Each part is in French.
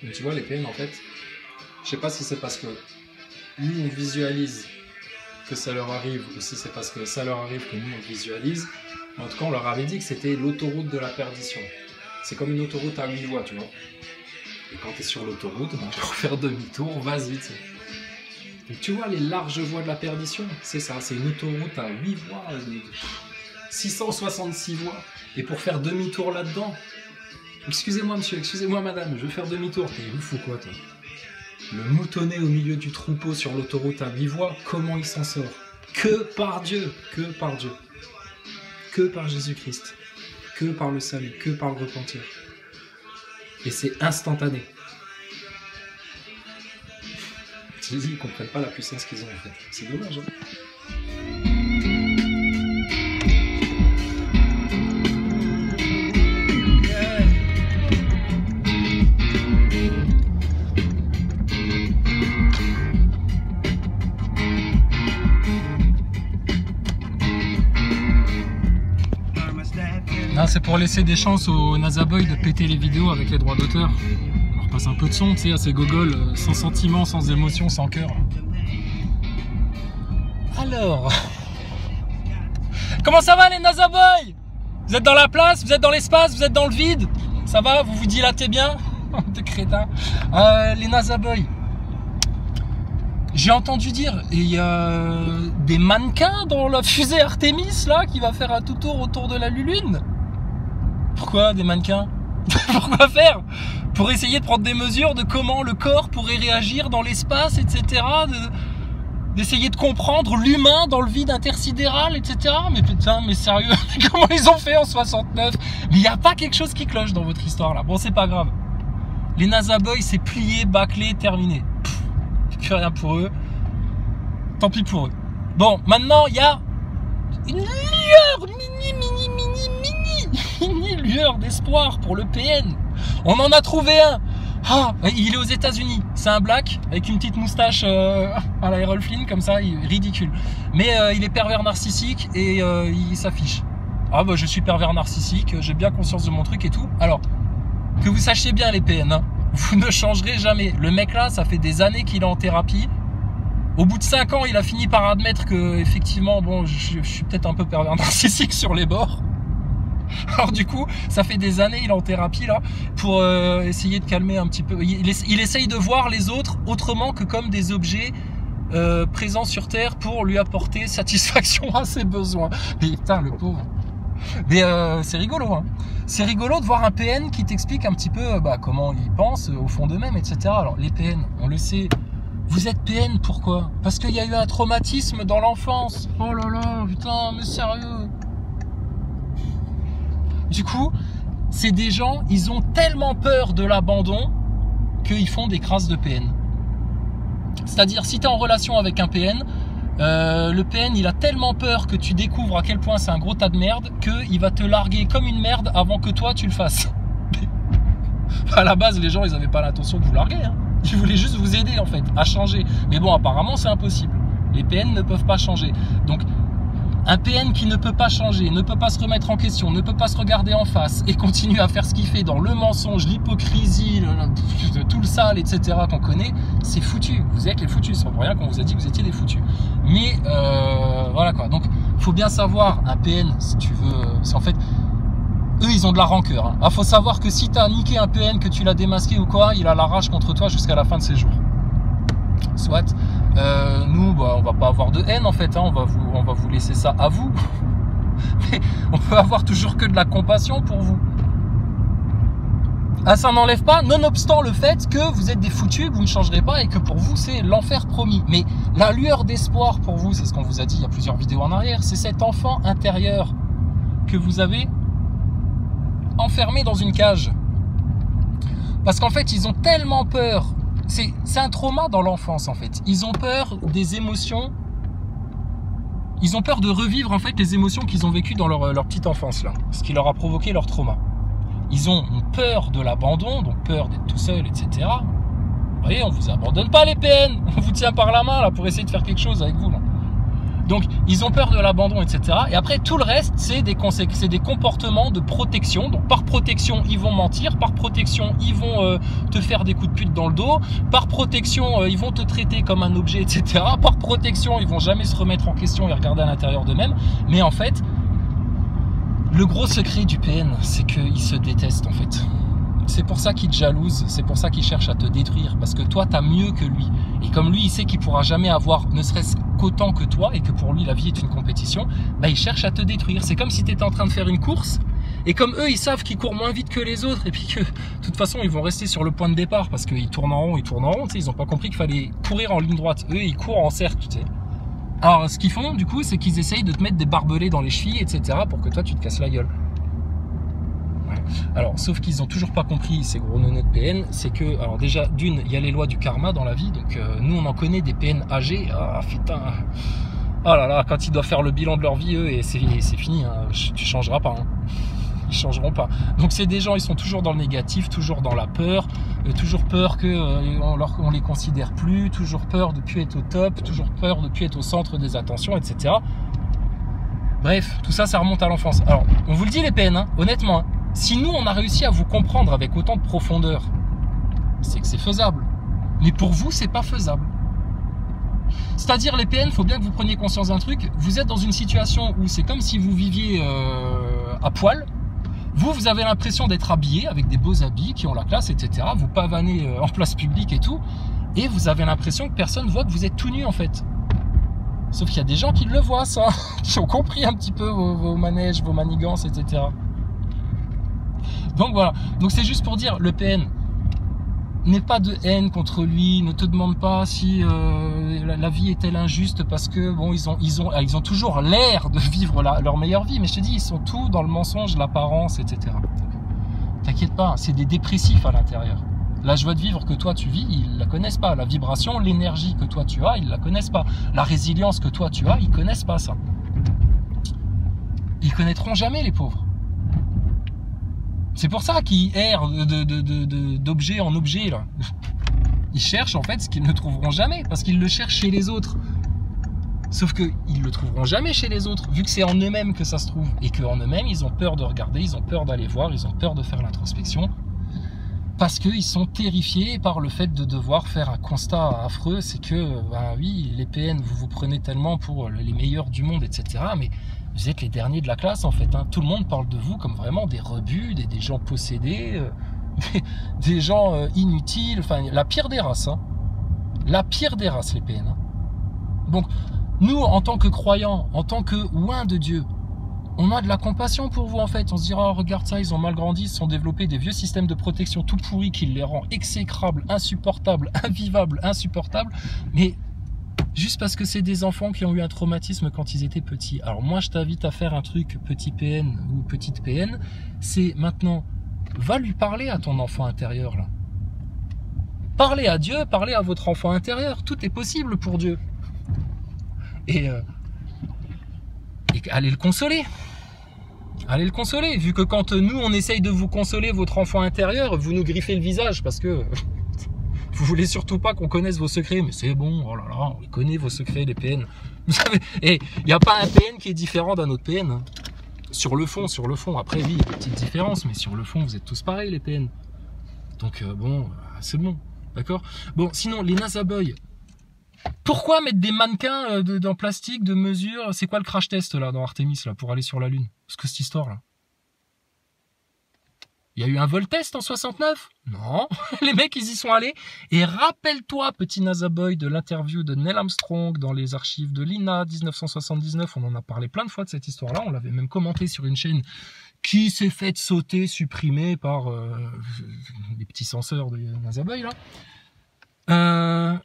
Mais tu vois, les PN, en fait, je sais pas si c'est parce que nous, on visualise que ça leur arrive, ou si c'est parce que ça leur arrive que nous, on visualise. En tout cas, on leur avait dit que c'était l'autoroute de la perdition. C'est comme une autoroute à 8 voies, tu vois. Et quand tu es sur l'autoroute, ben, pour faire demi-tour, vas-y, tu sais. Donc tu vois, les larges voies de la perdition, c'est ça, c'est une autoroute à 8 voies, 666 voies. Et pour faire demi-tour là-dedans, excusez-moi monsieur, excusez-moi madame, je veux faire demi-tour. T'es ouf ou quoi toi? Le moutonnet au milieu du troupeau sur l'autoroute à 8 voies, comment il s'en sort? Que par Dieu, que par Dieu, que par Jésus-Christ, que par le salut, que par le repentir. Et c'est instantané. Je dis, ils comprennent pas la puissance qu'ils ont en fait. C'est dommage. Hein. C'est pour laisser des chances aux Nazaboy de péter les vidéos avec les droits d'auteur. On leur passe un peu de son, tu sais, à ces gogoles, sans sentiment, sans émotion, sans cœur. Alors... Comment ça va les Nazaboy? Vous êtes dans la place, vous êtes dans l'espace, vous êtes dans le vide? Ça va? Vous vous dilatez bien? De crétins. Les Nazaboy. J'ai entendu dire, il y a des mannequins dans la fusée Artemis là qui va faire un tout tour autour de la Lune. Pourquoi des mannequins? Pourquoi faire? Pour essayer de prendre des mesures de comment le corps pourrait réagir dans l'espace, etc. D'essayer de comprendre l'humain dans le vide intersidéral, etc. Mais putain, mais sérieux, comment ils ont fait en 69? Mais il n'y a pas quelque chose qui cloche dans votre histoire là. Bon, c'est pas grave. Les Nazaboy, c'est plié, bâclé, terminé. Plus rien pour eux. Tant pis pour eux. Bon, maintenant, il y a une lueur, mini lueur d'espoir pour le PN. On en a trouvé un. Ah, il est aux États-Unis. C'est un black avec une petite moustache à la Errol Flynn comme ça, ridicule. Mais il est pervers narcissique et il s'affiche. Ah bah je suis pervers narcissique, j'ai bien conscience de mon truc et tout. Alors que vous sachiez bien les PN, hein, vous ne changerez jamais. Le mec là, ça fait des années qu'il est en thérapie. Au bout de 5 ans, il a fini par admettre que effectivement, bon, je suis peut-être un peu pervers narcissique sur les bords. Alors du coup, ça fait des années, il est en thérapie là, pour essayer de calmer un petit peu. Il essaye de voir les autres autrement que comme des objets présents sur Terre pour lui apporter satisfaction à ses besoins. Mais putain, le pauvre. Mais c'est rigolo, hein. C'est rigolo de voir un PN qui t'explique un petit peu comment ils pensent au fond d'eux-mêmes, etc. Alors les PN, on le sait. Vous êtes PN, pourquoi? Parce qu'il y a eu un traumatisme dans l'enfance. Oh là là, putain, mais sérieux. Du coup, c'est des gens, ils ont tellement peur de l'abandon qu'ils font des crasses de PN. C'est-à-dire, si tu es en relation avec un PN, le PN, il a tellement peur que tu découvres à quel point c'est un gros tas de merde qu'il va te larguer comme une merde avant que toi, tu le fasses. À la base, les gens, ils n'avaient pas l'intention de vous larguer, hein. Ils voulaient juste vous aider, en fait, à changer. Mais bon, apparemment, c'est impossible. Les PN ne peuvent pas changer. Donc, un PN qui ne peut pas changer, ne peut pas se remettre en question, ne peut pas se regarder en face et continue à faire ce qu'il fait dans le mensonge, l'hypocrisie, tout le sale, etc. qu'on connaît, c'est foutu. Vous êtes les foutus. C'est pour rien qu'on vous a dit que vous étiez des foutus. Mais voilà quoi. Donc, il faut bien savoir, un PN, si tu veux, c'est en fait... Eux, ils ont de la rancœur. Hein. Ah, faut savoir que si tu as niqué un PN, que tu l'as démasqué ou quoi, il a la rage contre toi jusqu'à la fin de ses jours. Soit. Nous, on va pas avoir de haine en fait. Hein. On va vous laisser ça à vous. Mais on peut avoir toujours que de la compassion pour vous. Ah, ça n'enlève pas, nonobstant le fait que vous êtes des foutus, que vous ne changerez pas et que pour vous, c'est l'enfer promis. Mais la lueur d'espoir pour vous, c'est ce qu'on vous a dit il y a plusieurs vidéos en arrière, c'est cet enfant intérieur que vous avez enfermés dans une cage. Parce qu'en fait, ils ont tellement peur. C'est un trauma dans l'enfance, en fait. Ils ont peur des émotions. Ils ont peur de revivre, en fait, les émotions qu'ils ont vécues dans leur petite enfance, là. Ce qui leur a provoqué leur trauma. Ils ont peur de l'abandon, donc peur d'être tout seul, etc. Vous voyez, on vous abandonne pas, les PN. On vous tient par la main, là, pour essayer de faire quelque chose avec vous, là. Donc, ils ont peur de l'abandon, etc. Et après, tout le reste, c'est des comportements de protection. Donc, par protection, ils vont mentir. Par protection, ils vont te faire des coups de pute dans le dos. Par protection, ils vont te traiter comme un objet, etc. Par protection, ils vont jamais se remettre en question et regarder à l'intérieur d'eux-mêmes. Mais en fait, le gros secret du PN, c'est qu'ils se détestent, en fait. C'est pour ça qu'il te jalouse, c'est pour ça qu'il cherche à te détruire, parce que toi, tu as mieux que lui. Et comme lui, il sait qu'il pourra jamais avoir, ne serait-ce qu'autant que toi, et que pour lui, la vie est une compétition, bah, il cherche à te détruire. C'est comme si tu étais en train de faire une course, et comme eux, ils savent qu'ils courent moins vite que les autres, et puis que, de toute façon, ils vont rester sur le point de départ, parce qu'ils tournent en rond, tu sais, ils n'ont pas compris qu'il fallait courir en ligne droite. Eux, ils courent en cercle, tu sais. Alors, ce qu'ils font, du coup, c'est qu'ils essayent de te mettre des barbelés dans les chevilles, etc., pour que toi, tu te casses la gueule. Alors, sauf qu'ils n'ont toujours pas compris, ces gros nonos de PN, c'est que, alors déjà, d'une, il y a les lois du karma dans la vie, donc nous, on en connaît des PN âgés, ah putain, oh là là, quand ils doivent faire le bilan de leur vie, eux, et c'est fini, hein, tu changeras pas, hein. Ils changeront pas. Donc c'est des gens, ils sont toujours dans le négatif, toujours dans la peur, toujours peur que on les considère plus, toujours peur de plus être au top, toujours peur de plus être au centre des attentions, etc. Bref, tout ça, ça remonte à l'enfance. Alors, on vous le dit les PN, hein, honnêtement, hein, si nous, on a réussi à vous comprendre avec autant de profondeur, c'est que c'est faisable. Mais pour vous, c'est pas faisable. C'est-à-dire, les PN, il faut bien que vous preniez conscience d'un truc. Vous êtes dans une situation où c'est comme si vous viviez à poil. Vous avez l'impression d'être habillé avec des beaux habits qui ont la classe, etc. Vous pavanez en place publique et tout. Et vous avez l'impression que personne voit que vous êtes tout nu, en fait. Sauf qu'il y a des gens qui le voient, ça. Qui ont compris un petit peu vos manèges, vos manigances, etc. Donc voilà, donc c'est juste pour dire, le PN, n'aie pas de haine contre lui, ne te demande pas si la vie est-elle injuste parce que bon, ils ont toujours l'air de vivre leur meilleure vie, mais je te dis, ils sont tous dans le mensonge, l'apparence, etc. T'inquiète pas, c'est des dépressifs à l'intérieur. La joie de vivre que toi tu vis, ils la connaissent pas. La vibration, l'énergie que toi tu as, ils la connaissent pas. La résilience que toi tu as, ils connaissent pas ça. Ils connaîtront jamais, les pauvres. C'est pour ça qu'ils errent d'objet en objet, là. Ils cherchent en fait ce qu'ils ne trouveront jamais, parce qu'ils le cherchent chez les autres. Sauf qu'ils ne le trouveront jamais chez les autres, vu que c'est en eux-mêmes que ça se trouve. Et qu'en eux-mêmes, ils ont peur de regarder, ils ont peur d'aller voir, ils ont peur de faire l'introspection. Parce qu'ils sont terrifiés par le fait de devoir faire un constat affreux. C'est que, ben oui, les PN, vous vous prenez tellement pour les meilleurs du monde, etc. Mais vous êtes les derniers de la classe, en fait. Hein. Tout le monde parle de vous comme vraiment des rebuts, des gens possédés, des gens inutiles. Enfin, la pire des races. Hein. La pire des races, les PN. Hein. Donc, nous, en tant que croyants, en tant que oints de Dieu, on a de la compassion pour vous, en fait. On se dira, oh, regarde ça, ils ont mal grandi, ils se sont développés des vieux systèmes de protection tout pourris qui les rend exécrables, insupportables, invivables, insupportables. Mais juste parce que c'est des enfants qui ont eu un traumatisme quand ils étaient petits. Alors moi, je t'invite à faire un truc, petit PN ou petite PN, c'est maintenant, va lui parler à ton enfant intérieur, là. Parlez à Dieu, parlez à votre enfant intérieur. Tout est possible pour Dieu. Et allez le consoler. Allez le consoler, vu que quand nous, on essaye de vous consoler votre enfant intérieur, vous nous griffez le visage parce que vous voulez surtout pas qu'on connaisse vos secrets. Mais c'est bon, oh là là, on les connaît vos secrets, les PN. Vous savez, et il n'y a pas un PN qui est différent d'un autre PN. Hein. Sur le fond. Après, oui, il y a des petites différences, mais sur le fond, vous êtes tous pareils, les PN. Donc, bon, c'est bon, d'accord. Bon, sinon, les NASA Boys. Pourquoi mettre des mannequins en plastique de mesure? C'est quoi le crash test là dans Artemis là pour aller sur la Lune? Parce que cette histoire là. Il y a eu un vol test en 69? Non, les mecs ils y sont allés. Et rappelle-toi, petit NASA Boy, de l'interview de Neil Armstrong dans les archives de l'INA 1979. On en a parlé plein de fois de cette histoire là. On l'avait même commenté sur une chaîne qui s'est faite sauter, supprimée par les petits censeurs de NASA Boy là.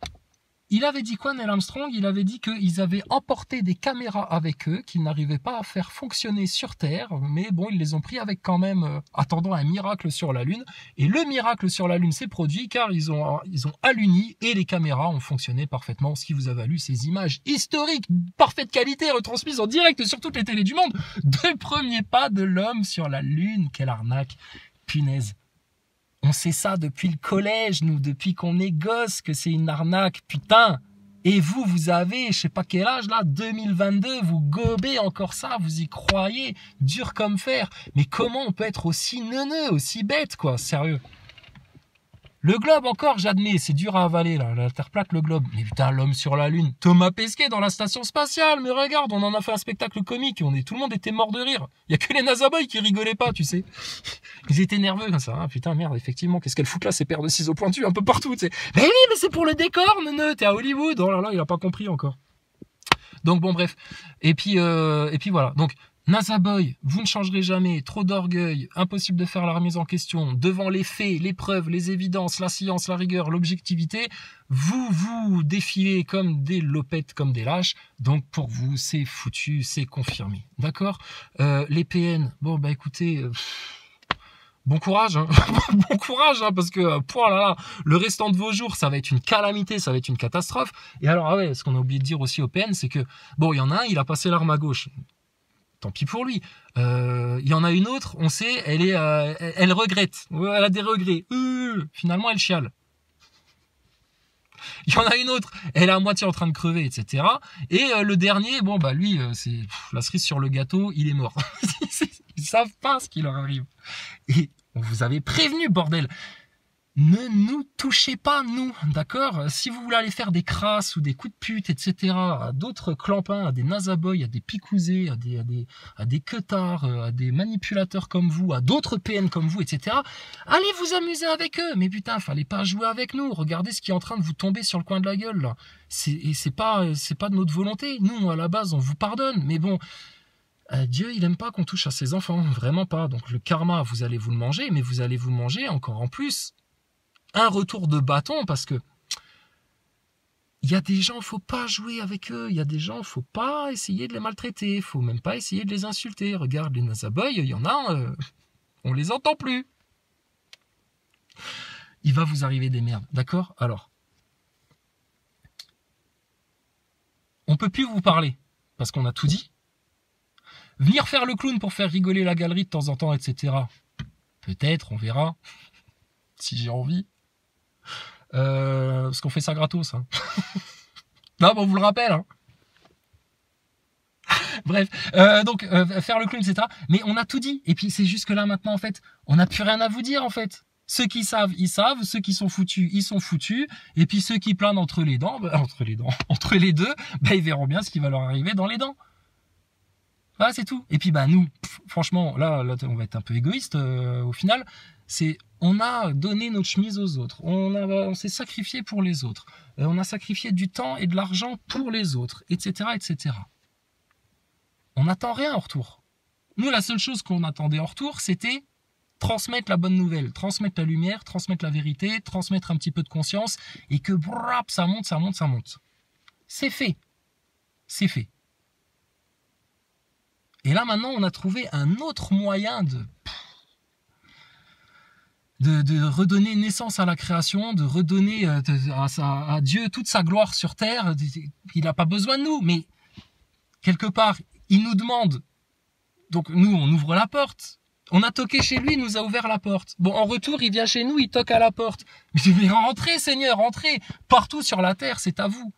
Il avait dit quoi, Neil Armstrong? Il avait dit qu'ils avaient emporté des caméras avec eux, qu'ils n'arrivaient pas à faire fonctionner sur Terre, mais bon, ils les ont pris avec quand même, attendant un miracle sur la Lune. Et le miracle sur la Lune s'est produit car ils ont alluni et les caméras ont fonctionné parfaitement. Si vous avez lu ces images historiques, parfaite qualité, retransmises en direct sur toutes les télés du monde, de premier pas de l'homme sur la Lune. Quelle arnaque, punaise. On sait ça depuis le collège, nous, depuis qu'on est gosse, que c'est une arnaque, putain. Et vous, vous avez, je sais pas quel âge là, 2022, vous gobez encore ça, vous y croyez, dur comme fer. Mais comment on peut être aussi neuneux, aussi bête, quoi, sérieux? Le globe encore, j'admets, c'est dur à avaler là, la Terre plate, le globe. Mais putain, l'homme sur la Lune, Thomas Pesquet dans la station spatiale, mais regarde, on en a fait un spectacle comique, tout le monde était mort de rire. Il y a que les NASA Boys qui rigolaient pas, tu sais. Ils étaient nerveux comme ça, hein. Putain merde, effectivement, qu'est-ce qu'elle fout là, ces paires de ciseaux pointus un peu partout, tu sais. Mais oui, mais c'est pour le décor, neuneu, t'es à Hollywood. Oh là là, il a pas compris encore. Donc bon, bref. Et puis voilà. Donc NASA Boy, vous ne changerez jamais, trop d'orgueil, impossible de faire la remise en question, devant les faits, les preuves, les évidences, la science, la rigueur, l'objectivité, vous défilez comme des lopettes, comme des lâches, donc pour vous, c'est foutu, c'est confirmé, d'accord? Les PN, bon bah écoutez... bon courage, hein. Bon courage, hein, parce que là, le restant de vos jours, ça va être une calamité, ça va être une catastrophe. Et alors, ah ouais, ce qu'on a oublié de dire aussi au PN, c'est que, bon, il y en a un, il a passé l'arme à gauche. Tant pis pour lui. Il y en a une autre, on sait, elle regrette. Elle a des regrets. Finalement, elle chiale. Il y en a une autre, elle est à moitié en train de crever, etc. Et le dernier, bon, bah lui, c'est la cerise sur le gâteau, il est mort. Ils savent pas ce qui leur arrive. Et on vous avait prévenu, bordel. Ne nous touchez pas, nous, d'accord? Si vous voulez aller faire des crasses ou des coups de pute, etc., à d'autres clampins, à des NASA Boys, à des picousés, à des queutards, à des manipulateurs comme vous, à d'autres PN comme vous, etc., allez vous amuser avec eux. Mais putain, fallait pas jouer avec nous. Regardez ce qui est en train de vous tomber sur le coin de la gueule, là. C'est pas de notre volonté. Nous, à la base, on vous pardonne. Mais bon... Dieu, il aime pas qu'on touche à ses enfants, vraiment pas. Donc le karma, vous allez vous le manger, mais vous allez vous manger encore en plus un retour de bâton, parce que il y a des gens, faut pas jouer avec eux. Il y a des gens, faut pas essayer de les maltraiter. Faut même pas essayer de les insulter. Regarde les NASA Boys, il y en a, on les entend plus. Il va vous arriver des merdes, d'accord? Alors, on peut plus vous parler parce qu'on a tout dit. Venir faire le clown pour faire rigoler la galerie de temps en temps, etc. Peut-être, on verra, si j'ai envie. Parce qu'on fait ça gratos. Hein. Non, bon, on vous le rappelle. Hein. Bref, donc faire le clown, etc. Mais on a tout dit. Et puis c'est juste que là maintenant, en fait, on n'a plus rien à vous dire, en fait. Ceux qui savent, ils savent. Ceux qui sont foutus, ils sont foutus. Et puis ceux qui planent entre les dents, entre les deux, bah, ils verront bien ce qui va leur arriver dans les dents. Voilà, c'est tout. Et puis bah nous, franchement, là, on va être un peu égoïste au final. On a donné notre chemise aux autres. On s'est sacrifié pour les autres. On a sacrifié du temps et de l'argent pour les autres, etc., etc. On n'attend rien en retour. Nous, la seule chose qu'on attendait en retour, c'était transmettre la bonne nouvelle, transmettre la lumière, transmettre la vérité, transmettre un petit peu de conscience, et que brrrap, ça monte, ça monte, ça monte. C'est fait. C'est fait. Et là, maintenant, on a trouvé un autre moyen de redonner naissance à la création, de redonner à Dieu toute sa gloire sur terre. Il n'a pas besoin de nous, mais quelque part, il nous demande. Donc nous, on ouvre la porte. On a toqué chez lui, il nous a ouvert la porte. Bon, en retour, il vient chez nous, il toque à la porte. Mais rentrez, Seigneur, rentrez. Partout sur la terre, c'est à vous.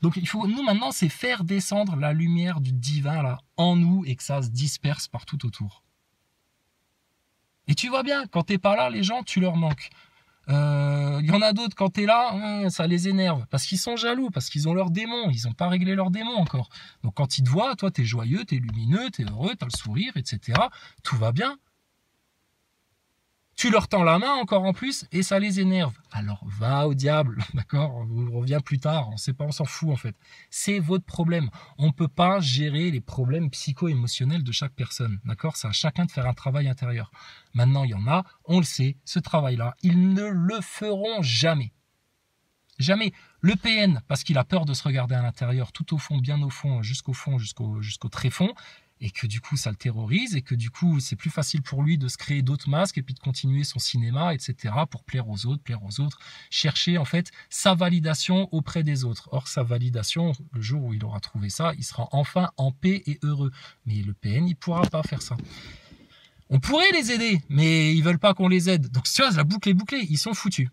Donc il faut, nous maintenant, c'est faire descendre la lumière du divin là en nous et que ça se disperse partout autour. Et tu vois bien, quand t'es pas là, les gens, tu leur manques. Y en a d'autres, quand t'es là, ça les énerve. Parce qu'ils sont jaloux, parce qu'ils ont leurs démons. Ils n'ont pas réglé leurs démons encore. Donc quand ils te voient, toi, t'es joyeux, t'es lumineux, t'es heureux, t'as le sourire, etc. Tout va bien. Tu leur tends la main encore en plus et ça les énerve. Alors va au diable, d'accord? On revient plus tard, on sait pas, on s'en fout en fait. C'est votre problème. On peut pas gérer les problèmes psycho-émotionnels de chaque personne, d'accord? C'est à chacun de faire un travail intérieur. Maintenant, il y en a, on le sait, ce travail-là, ils ne le feront jamais. Jamais. Le PN, parce qu'il a peur de se regarder à l'intérieur, tout au fond, bien au fond, jusqu'au tréfond, et que du coup ça le terrorise, et que du coup c'est plus facile pour lui de se créer d'autres masques et puis de continuer son cinéma, etc. pour plaire aux autres, chercher en fait sa validation auprès des autres. Or sa validation, le jour où il aura trouvé ça, il sera enfin en paix et heureux. Mais le PN, il pourra pas faire ça. On pourrait les aider, mais ils veulent pas qu'on les aide. Donc tu vois, la boucle est bouclée, ils sont foutus.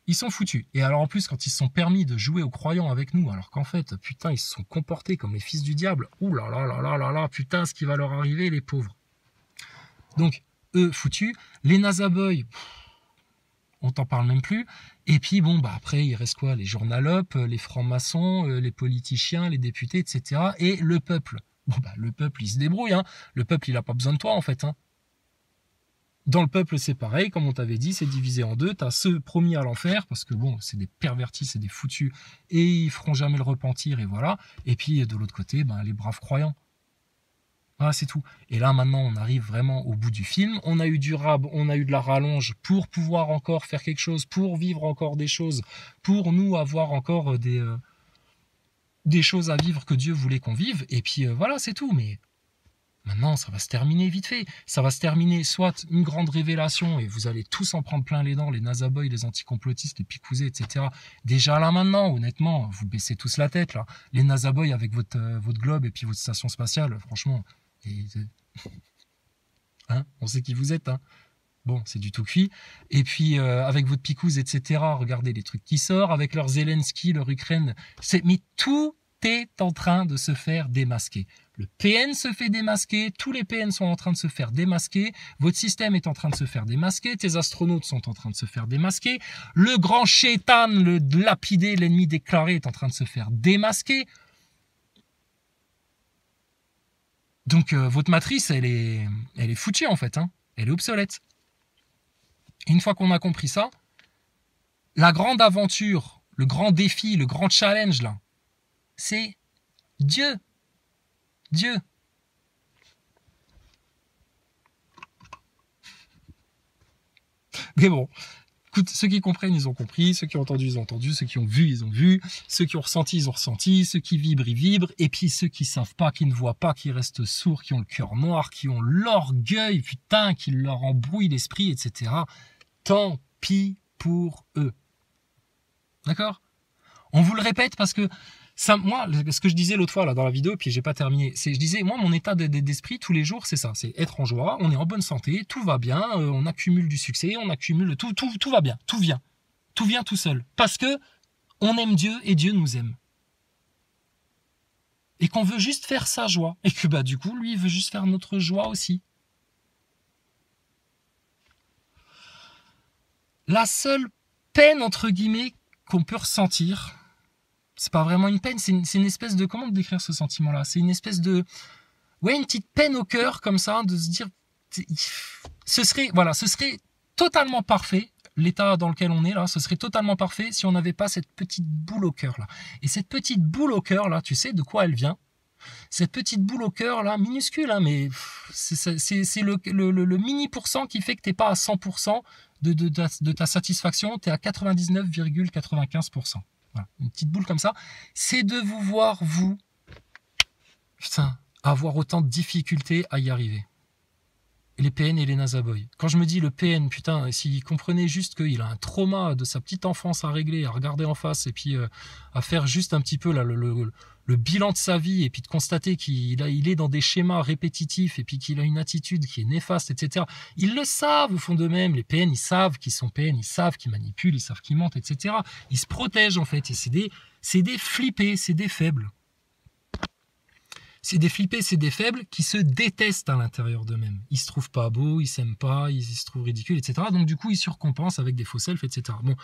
Ils sont foutus. Et alors en plus, quand ils se sont permis de jouer aux croyants avec nous, alors qu'en fait, putain, ils se sont comportés comme les fils du diable. Ouh là là là là là là, putain, ce qui va leur arriver, les pauvres. Donc, eux, foutus. Les NASA Boys, on t'en parle même plus. Et puis, bon, bah après, il reste quoi? Les journalopes, les francs-maçons, les politiciens, les députés, etc. Et le peuple. Bon, bah, le peuple, il se débrouille, hein. Le peuple, il a pas besoin de toi, en fait, hein. Dans le peuple, c'est pareil, comme on t'avait dit, c'est divisé en deux. T'as ceux promis à l'enfer, parce que bon, c'est des pervertis, c'est des foutus, et ils feront jamais le repentir, et voilà. Et puis, de l'autre côté, ben, les braves croyants. Voilà, c'est tout. Et là, maintenant, on arrive vraiment au bout du film. On a eu du rab, on a eu de la rallonge pour pouvoir encore faire quelque chose, pour vivre encore des choses, pour nous avoir encore des choses à vivre que Dieu voulait qu'on vive. Et puis, voilà, c'est tout. Mais maintenant, ça va se terminer vite fait. Ça va se terminer soit une grande révélation et vous allez tous en prendre plein les dents, les NASA Boys, les anticomplotistes, les picousés, etc. Déjà là maintenant, honnêtement, vous baissez tous la tête là. Les NASA Boys avec votre globe et puis votre station spatiale, franchement, hein, on sait qui vous êtes. Hein. Bon, c'est du tout cuit. Et puis avec votre picouse, etc. Regardez les trucs qui sortent avec leur Zelensky, leur Ukraine. Mais tout est en train de se faire démasquer. Le PN se fait démasquer, tous les PN sont en train de se faire démasquer, votre système est en train de se faire démasquer, tes astronautes sont en train de se faire démasquer, le grand chétan, le lapidé, l'ennemi déclaré est en train de se faire démasquer. Donc votre matrice, elle est foutue en fait, hein. Elle est obsolète. Et une fois qu'on a compris ça, la grande aventure, le grand défi, le grand challenge là, c'est Dieu. Dieu. Mais bon, écoute, ceux qui comprennent, ils ont compris, ceux qui ont entendu, ils ont entendu, ceux qui ont vu, ils ont vu, ceux qui ont ressenti, ils ont ressenti, ceux qui vibrent, ils vibrent, et puis ceux qui savent pas, qui ne voient pas, qui restent sourds, qui ont le cœur noir, qui ont l'orgueil, putain, qui leur embrouille l'esprit, etc. Tant pis pour eux. D'accord? On vous le répète parce que ça, moi, ce que je disais l'autre fois là dans la vidéo, puis j'ai pas terminé, je disais, moi, mon état d'esprit tous les jours, c'est ça, c'est être en joie, on est en bonne santé, tout va bien, on accumule du succès, on accumule tout va bien, tout vient tout seul, parce que on aime Dieu et Dieu nous aime, et qu'on veut juste faire sa joie, et que bah du coup, lui, il veut juste faire notre joie aussi. La seule peine entre guillemets qu'on peut ressentir, c'est pas vraiment une peine, c'est une espèce de... Comment décrire ce sentiment-là? C'est une espèce de... Ouais, une petite peine au cœur, comme ça, de se dire... Ce serait totalement parfait, l'état dans lequel on est, là, ce serait totalement parfait si on n'avait pas cette petite boule au cœur, là. Et cette petite boule au cœur, là, tu sais de quoi elle vient? Cette petite boule au cœur, là, minuscule, hein, mais c'est le mini % qui fait que t'es pas à 100% de ta satisfaction, t'es à 99,95%. Voilà, une petite boule comme ça, c'est de vous voir, vous, putain, avoir autant de difficultés à y arriver. Et les PN et les NASA Boys. Quand je me dis le PN, putain, s'il comprenait juste qu'il a un trauma de sa petite enfance à régler, à regarder en face, et puis à faire juste un petit peu là, le bilan de sa vie, et puis de constater qu'il est dans des schémas répétitifs, et puis qu'il a une attitude qui est néfaste, etc. Ils le savent au fond d'eux-mêmes, les PN, ils savent qu'ils sont PN, ils savent qu'ils manipulent, ils savent qu'ils mentent, etc. Ils se protègent en fait, et c'est des flippés, c'est des faibles. C'est des flippés, c'est des faibles qui se détestent à l'intérieur d'eux-mêmes. Ils se trouvent pas beaux, ils s'aiment pas, ils se trouvent ridicules, etc. Donc du coup, ils surcompensent avec des faux selfs, etc. Bon,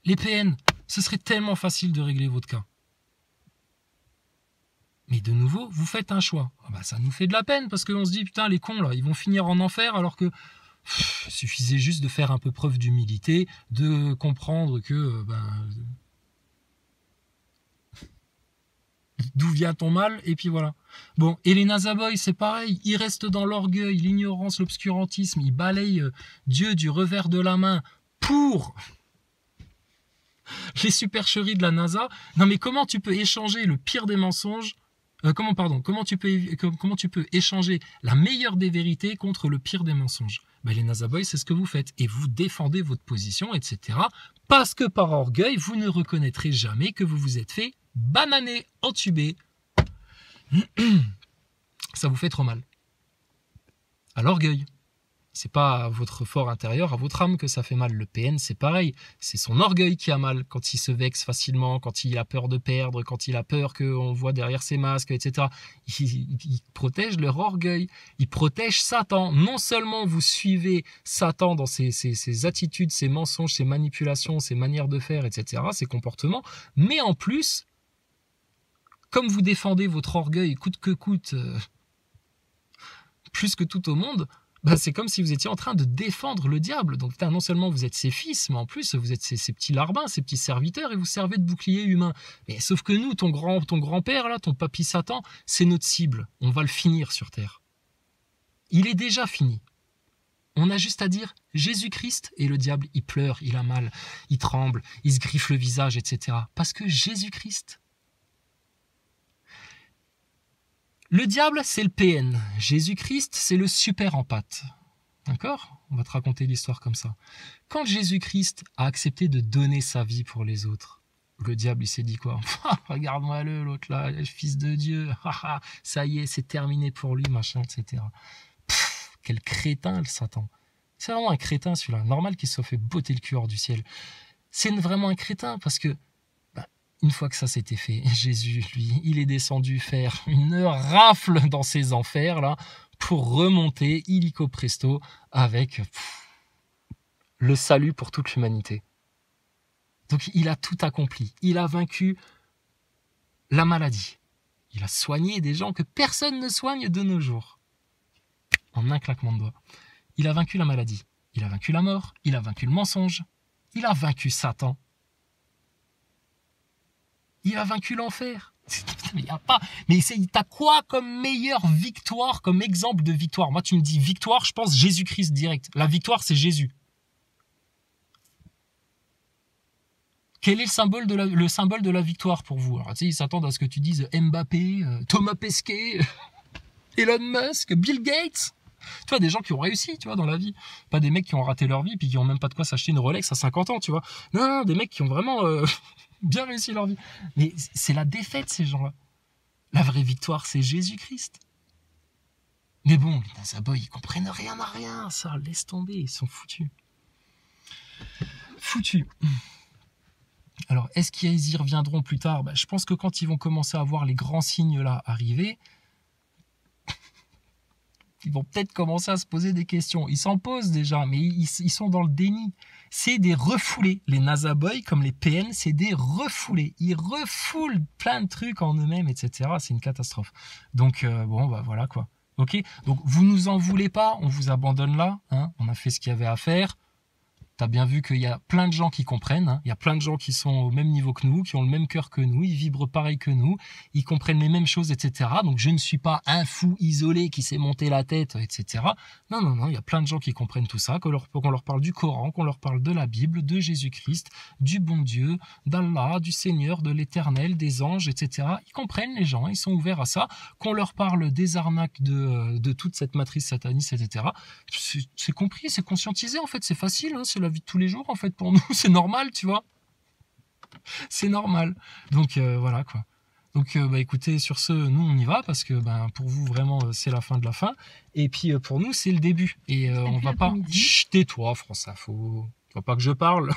les PN, ce serait tellement facile de régler votre cas. Mais de nouveau, vous faites un choix. Ah bah, ça nous fait de la peine parce qu'on se dit, putain, les cons, là, ils vont finir en enfer alors que il suffisait juste de faire un peu preuve d'humilité, de comprendre que... d'où vient ton mal, et puis voilà. Bon, et les NASA Boys, c'est pareil, ils restent dans l'orgueil, l'ignorance, l'obscurantisme, ils balayent Dieu du revers de la main pour les supercheries de la NASA. Non mais comment tu peux échanger le pire des mensonges, comment tu peux échanger la meilleure des vérités contre le pire des mensonges? Ben, les NASA Boys, c'est ce que vous faites, et vous défendez votre position, etc. Parce que par orgueil, vous ne reconnaîtrez jamais que vous vous êtes fait banané, entubé. Ça vous fait trop mal. À l'orgueil. C'est pas à votre fort intérieur, à votre âme que ça fait mal. Le PN, c'est pareil. C'est son orgueil qui a mal quand il se vexe facilement, quand il a peur de perdre, quand il a peur qu'on voit derrière ses masques, etc. Ils protègent leur orgueil. Ils protègent Satan. Non seulement vous suivez Satan dans ses attitudes, ses mensonges, ses manipulations, ses manières de faire, etc., ses comportements, mais en plus, comme vous défendez votre orgueil coûte que coûte, plus que tout au monde, c'est comme si vous étiez en train de défendre le diable. Donc non seulement vous êtes ses fils, mais en plus vous êtes ses petits larbins, ses petits serviteurs, et vous servez de bouclier humain. Mais sauf que nous, ton grand-père, là, ton papy Satan, c'est notre cible. On va le finir sur Terre. Il est déjà fini. On a juste à dire Jésus-Christ, et le diable, il pleure, il a mal, il tremble, il se griffe le visage, etc. Parce que Jésus-Christ... Le diable, c'est le PN. Jésus-Christ, c'est le super en pâte. D'accord ? On va te raconter l'histoire comme ça. Quand Jésus-Christ a accepté de donner sa vie pour les autres, le diable, il s'est dit quoi ? Regarde-moi l'autre là, le fils de Dieu. Ça y est, c'est terminé pour lui, machin, etc. Quel crétin, le Satan. C'est vraiment un crétin, celui-là. Normal qu'il se soit fait botter le cul hors du ciel. C'est vraiment un crétin parce que une fois que ça s'était fait, Jésus, lui, il est descendu faire une rafle dans ses enfers, là, pour remonter illico presto avec le salut pour toute l'humanité. Donc il a tout accompli. Il a vaincu la maladie. Il a soigné des gens que personne ne soigne de nos jours. En un claquement de doigts. Il a vaincu la maladie. Il a vaincu la mort. Il a vaincu le mensonge. Il a vaincu Satan. Il a vaincu l'enfer. Mais y a pas. Mais t'as quoi comme meilleure victoire, comme exemple de victoire? Moi, tu me dis victoire, je pense Jésus-Christ direct. La victoire, c'est Jésus. Quel est le symbole de la victoire pour vous? Alors, tu sais, ils s'attendent à ce que tu dises Mbappé, Thomas Pesquet, Elon Musk, Bill Gates. Tu vois, des gens qui ont réussi, tu vois, dans la vie. Pas des mecs qui ont raté leur vie puis qui ont même pas de quoi s'acheter une Rolex à 50 ans, tu vois. Non, des mecs qui ont vraiment bien réussi leur vie. Mais c'est la défaite, ces gens-là. La vraie victoire, c'est Jésus-Christ. Mais bon, les Nazaboy, ils comprennent rien à rien, ça, laisse tomber, ils sont foutus. Foutus. Alors, est-ce qu'ils y reviendront plus tard? Je pense que quand ils vont commencer à voir les grands signes là arriver, ils vont peut-être commencer à se poser des questions. Ils s'en posent déjà, mais ils sont dans le déni. C'est des refoulés. Les Nazaboy, comme les PN, c'est des refoulés. Ils refoulent plein de trucs en eux-mêmes, etc. C'est une catastrophe. Donc, voilà quoi. Ok. Donc, vous nous en voulez pas, on vous abandonne là. Hein, on a fait ce qu'il y avait à faire. T'as bien vu qu'il y a plein de gens qui comprennent, hein. Il y a plein de gens qui sont au même niveau que nous, qui ont le même cœur que nous, ils vibrent pareil que nous, ils comprennent les mêmes choses, etc. Donc je ne suis pas un fou isolé qui s'est monté la tête, etc. Non, il y a plein de gens qui comprennent tout ça, qu'on leur parle du Coran, qu'on leur parle de la Bible, de Jésus-Christ, du bon Dieu, d'Allah, du Seigneur, de l'Éternel, des anges, etc. Ils comprennent les gens, ils sont ouverts à ça, qu'on leur parle des arnaques de toute cette matrice sataniste, etc. C'est compris, c'est conscientisé en fait, c'est facile, hein, c'est la vie de tous les jours en fait pour nous, c'est normal, tu vois, c'est normal. Donc voilà quoi. Donc écoutez, sur ce, nous on y va parce que pour vous vraiment c'est la fin de la fin, et puis pour nous c'est le début, et on va pas. Chut, tais-toi France Info, tu vois pas que je parle.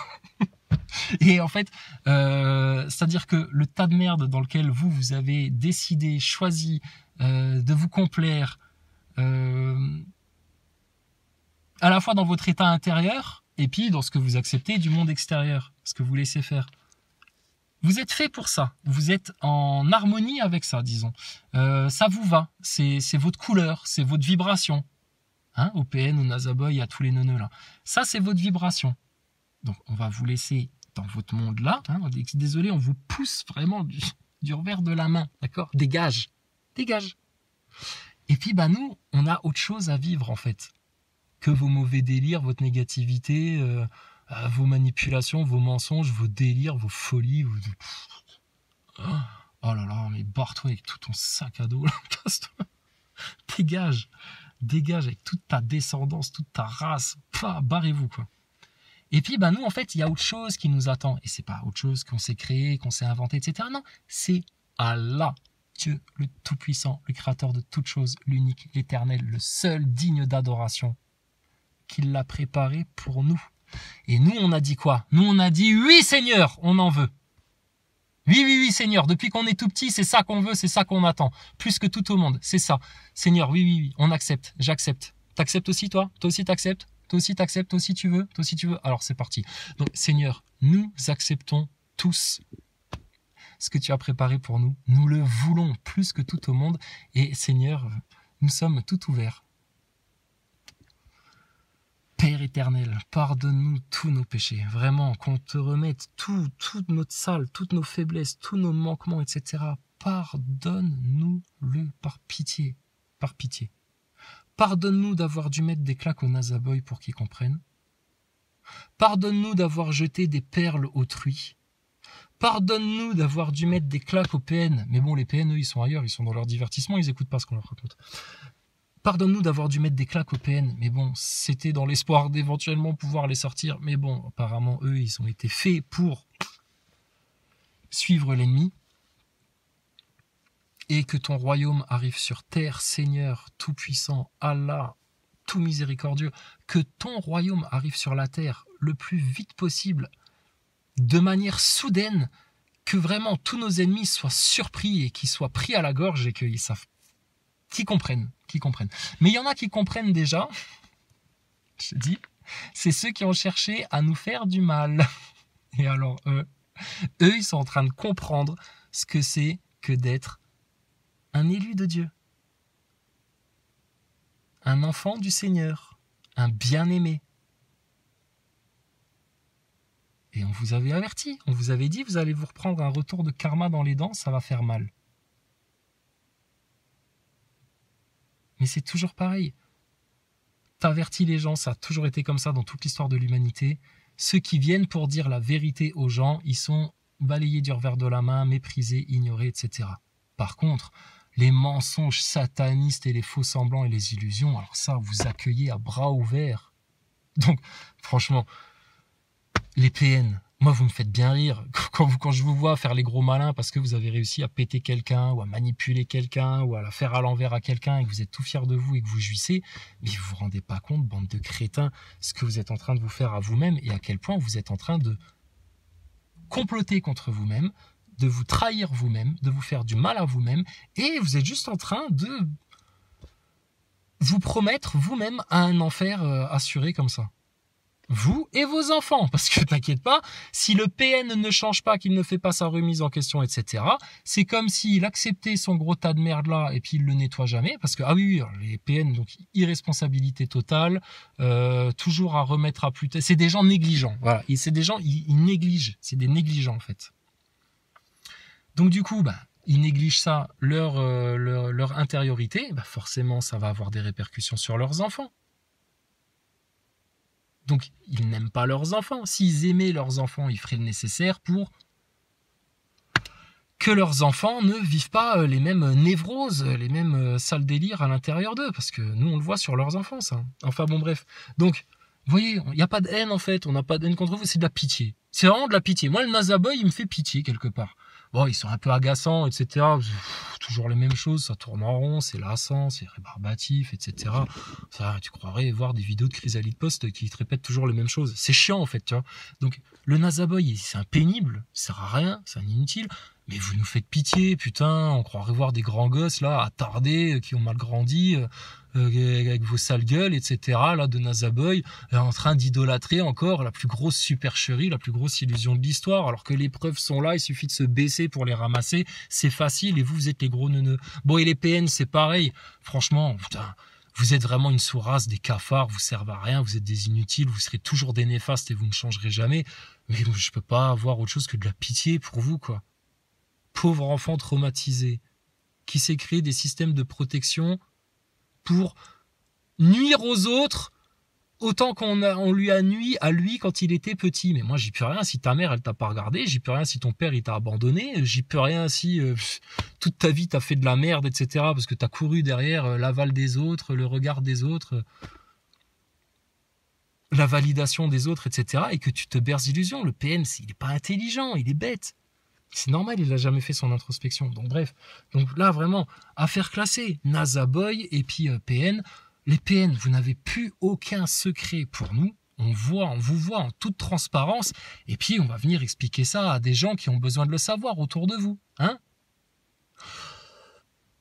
Et en fait, c'est-à-dire que le tas de merde dans lequel vous avez décidé, choisi de vous complaire, à la fois dans votre état intérieur et puis dans ce que vous acceptez du monde extérieur, ce que vous laissez faire. Vous êtes fait pour ça, vous êtes en harmonie avec ça, disons. Ça vous va, c'est votre couleur, c'est votre vibration. Hein, au PN, au Nazaboy, à tous les neuneux là. Ça, c'est votre vibration. Donc, on va vous laisser dans votre monde là. Hein, désolé, on vous pousse vraiment du revers de la main, d'accord? Dégage, dégage. Et puis, nous, on a autre chose à vivre en fait que vos mauvais délires, votre négativité, vos manipulations, vos mensonges, vos délires, vos folies. Oh là là, mais barre-toi avec tout ton sac à dos, là, casse-toi. Dégage avec toute ta descendance, toute ta race, barrez-vous quoi. Et puis nous en fait il y a autre chose qui nous attend, et c'est pas autre chose qu'on s'est créé, qu'on s'est inventé, etc. Non, c'est Allah, Dieu le Tout-Puissant, le Créateur de toutes choses, l'unique, l'éternel, le seul digne d'adoration. qu'il l'a préparé pour nous. Et nous, on a dit quoi? Nous, on a dit, oui Seigneur, on en veut. Oui, oui, oui, Seigneur, depuis qu'on est tout petit, c'est ça qu'on veut, c'est ça qu'on attend. Plus que tout au monde, c'est ça. Seigneur, oui, oui, oui, on accepte, j'accepte. T'acceptes aussi, toi? Toi aussi, t'acceptes? Toi aussi, t'acceptes? Toi aussi, tu veux? Toi aussi, tu veux? Alors, c'est parti. Donc, Seigneur, nous acceptons tous ce que tu as préparé pour nous. Nous le voulons plus que tout au monde. Et Seigneur, nous sommes tout ouverts. Père éternel, pardonne-nous tous nos péchés. Vraiment, qu'on te remette toute notre sale, toutes nos faiblesses, tous nos manquements, etc. Pardonne-nous-le par pitié. Par pitié. Pardonne-nous d'avoir dû mettre des claques aux nazaboys pour qu'ils comprennent. Pardonne-nous d'avoir jeté des perles autrui. Pardonne-nous d'avoir dû mettre des claques aux PN. Mais bon, les PN, eux, ils sont ailleurs, ils sont dans leur divertissement, ils n'écoutent pas ce qu'on leur raconte. Pardonne-nous d'avoir dû mettre des claques au PN, mais bon, c'était dans l'espoir d'éventuellement pouvoir les sortir. Mais bon, apparemment, eux, ils ont été faits pour suivre l'ennemi. Et que ton royaume arrive sur terre, Seigneur tout-puissant, Allah, tout miséricordieux. Que ton royaume arrive sur la terre le plus vite possible, de manière soudaine, que vraiment tous nos ennemis soient surpris et qu'ils soient pris à la gorge et qu'ils savent. Qui comprennent. Mais il y en a qui comprennent déjà, je dis, c'est ceux qui ont cherché à nous faire du mal. Et alors eux, ils sont en train de comprendre ce que c'est que d'être un élu de Dieu. Un enfant du Seigneur, un bien-aimé. Et on vous avait averti, on vous avait dit, vous allez vous reprendre un retour de karma dans les dents, ça va faire mal. Mais c'est toujours pareil. T'avertis les gens, ça a toujours été comme ça dans toute l'histoire de l'humanité. Ceux qui viennent pour dire la vérité aux gens, ils sont balayés du revers de la main, méprisés, ignorés, etc. Par contre, les mensonges satanistes et les faux semblants et les illusions, alors ça, vous accueillez à bras ouverts. Donc, franchement, les PN, moi, vous me faites bien rire quand je vous vois faire les gros malins parce que vous avez réussi à péter quelqu'un ou à manipuler quelqu'un ou à la faire à l'envers à quelqu'un et que vous êtes tout fiers de vous et que vous jouissez, mais vous vous rendez pas compte, bande de crétins, ce que vous êtes en train de vous faire à vous-même et à quel point vous êtes en train de comploter contre vous-même, de vous trahir vous-même, de vous faire du mal à vous-même et vous êtes juste en train de vous promettre vous-même un enfer assuré comme ça. Vous et vos enfants, parce que t'inquiète pas, si le PN ne change pas, qu'il ne fait pas sa remise en question, etc., c'est comme s'il acceptait son gros tas de merde là et puis il le nettoie jamais, parce que, ah oui, les PN, donc irresponsabilité totale, toujours à remettre à plus tard, c'est des gens négligents, voilà, et c'est des gens, ils négligent, c'est des négligents en fait. Donc du coup, ils négligent ça, leur intériorité, forcément ça va avoir des répercussions sur leurs enfants. Donc, ils n'aiment pas leurs enfants. S'ils aimaient leurs enfants, ils feraient le nécessaire pour que leurs enfants ne vivent pas les mêmes névroses, les mêmes sales délires à l'intérieur d'eux. Parce que nous, on le voit sur leurs enfants, ça. Enfin, bon, bref. Donc, vous voyez, il n'y a pas de haine, en fait. On n'a pas de haine contre vous, c'est de la pitié. C'est vraiment de la pitié. Moi, le Nazaboy, il me fait pitié, quelque part. Bon, ils sont un peu agaçants, etc. Toujours les mêmes choses, ça tourne en rond, c'est lassant, c'est rébarbatif, etc. Ça, tu croirais voir des vidéos de Chrysalide Post qui te répètent toujours les mêmes choses. C'est chiant, en fait, tu vois. Donc, le Nazaboy, c'est un pénible, ça sert à rien, c'est un inutile. Mais vous nous faites pitié, putain, on croirait voir des grands gosses, là, attardés, qui ont mal grandi, avec vos sales gueules, etc., là, de Nazaboy, en train d'idolâtrer encore la plus grosse supercherie, la plus grosse illusion de l'histoire, alors que les preuves sont là, il suffit de se baisser pour les ramasser, c'est facile, et vous êtes les gros neuneux. Bon, et les PN, c'est pareil, franchement, putain, vous êtes vraiment une sous-race, des cafards, vous servez à rien, vous êtes des inutiles, vous serez toujours des néfastes et vous ne changerez jamais, mais je peux pas avoir autre chose que de la pitié pour vous, quoi. Pauvre enfant traumatisé, qui s'est créé des systèmes de protection pour nuire aux autres autant on lui a nui à lui quand il était petit. Mais moi, j'y peux rien si ta mère, elle t'a pas regardé, j'y peux rien si ton père, il t'a abandonné, j'y peux rien si toute ta vie, t'as fait de la merde, etc. parce que t'as couru derrière l'aval des autres, le regard des autres, la validation des autres, etc. et que tu te berces d'illusions. Le PN, il est pas intelligent, il est bête. C'est normal, il n'a jamais fait son introspection. Donc bref, donc là vraiment, affaire classée, Nazaboy et puis PN, les PN, vous n'avez plus aucun secret pour nous. On vous voit en toute transparence. Et puis, on va venir expliquer ça à des gens qui ont besoin de le savoir autour de vous. Hein?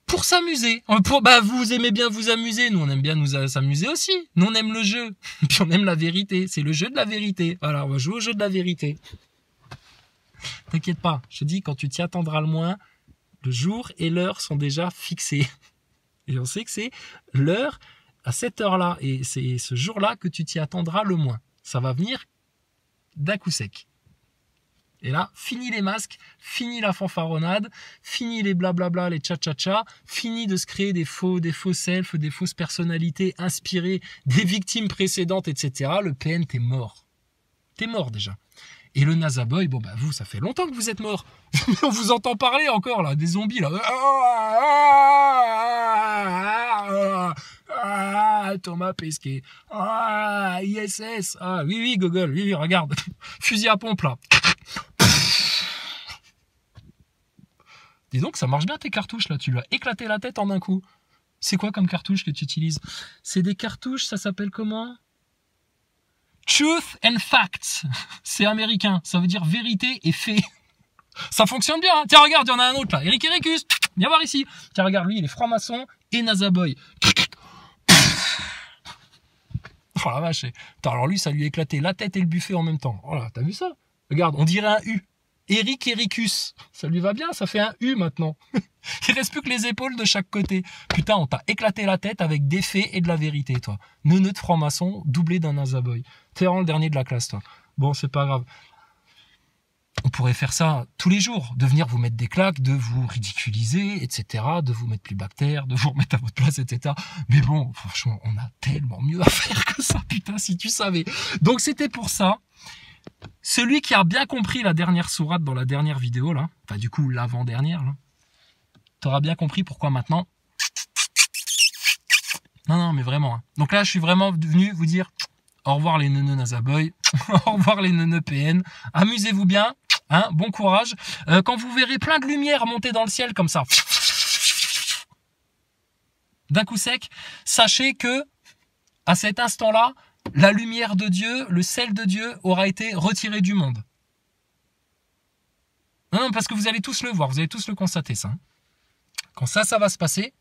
Pour s'amuser. Vous aimez bien vous amuser. Nous, on aime bien nous s'amuser aussi. Nous, on aime le jeu. Puis, on aime la vérité. C'est le jeu de la vérité. Voilà, on va jouer au jeu de la vérité. T'inquiète pas. Je te dis, quand tu t'y attendras le moins, le jour et l'heure sont déjà fixés. Et on sait que c'est l'heure à cette heure-là. Et c'est ce jour-là que tu t'y attendras le moins. Ça va venir d'un coup sec. Et là, fini les masques, fini la fanfaronnade, fini les blablabla, les tcha-tcha-tcha, fini de se créer des faux selfs, des fausses personnalités inspirées des victimes précédentes, etc. Le PN, t'es mort. T'es mort déjà. Et le Nazaboy, vous, ça fait longtemps que vous êtes mort. On vous entend parler encore, là, des zombies, là. Thomas Pesquet. ISS. Oui, Google. Oui, regarde. Fusil à pompe, là. Dis donc, ça marche bien tes cartouches, là. Tu lui as éclaté la tête en un coup. C'est quoi comme cartouche que tu utilises? C'est des cartouches, ça s'appelle comment? Truth and Facts. C'est américain. Ça veut dire vérité et fait. Ça fonctionne bien. Hein. Tiens, regarde, il y en a un autre là. Eric Ericus. Viens voir ici. Tiens, regarde, lui, il est franc-maçon et Nazaboy. Oh la vache. Putain, alors lui, ça lui a éclaté la tête et le buffet en même temps. Oh là, t'as vu ça? Regarde, on dirait un U. Eric Ericus. Ça lui va bien, ça fait un U maintenant. Il reste plus que les épaules de chaque côté. Putain, on t'a éclaté la tête avec des faits et de la vérité, toi. Neuneu de franc-maçon, doublé d'un Nazaboy. T'es vraiment le dernier de la classe, toi. Bon, c'est pas grave. On pourrait faire ça tous les jours, de venir vous mettre des claques, de vous ridiculiser, etc., de vous mettre plus bactère, de vous remettre à votre place, etc. Mais bon, franchement, on a tellement mieux à faire que ça, putain, si tu savais. Donc c'était pour ça. Celui qui a bien compris la dernière sourate dans la dernière vidéo, là, enfin du coup l'avant-dernière, là, t'auras bien compris pourquoi maintenant. Non, mais vraiment. Hein. Donc là, je suis vraiment venu vous dire au revoir les neuneux Nazaboy, au revoir les neuneux PN, amusez-vous bien, hein, bon courage. Quand vous verrez plein de lumière monter dans le ciel comme ça, d'un coup sec, sachez que à cet instant-là, la lumière de Dieu, le sel de Dieu aura été retiré du monde. Non, parce que vous allez tous le voir, vous allez tous le constater, ça. Quand ça va se passer,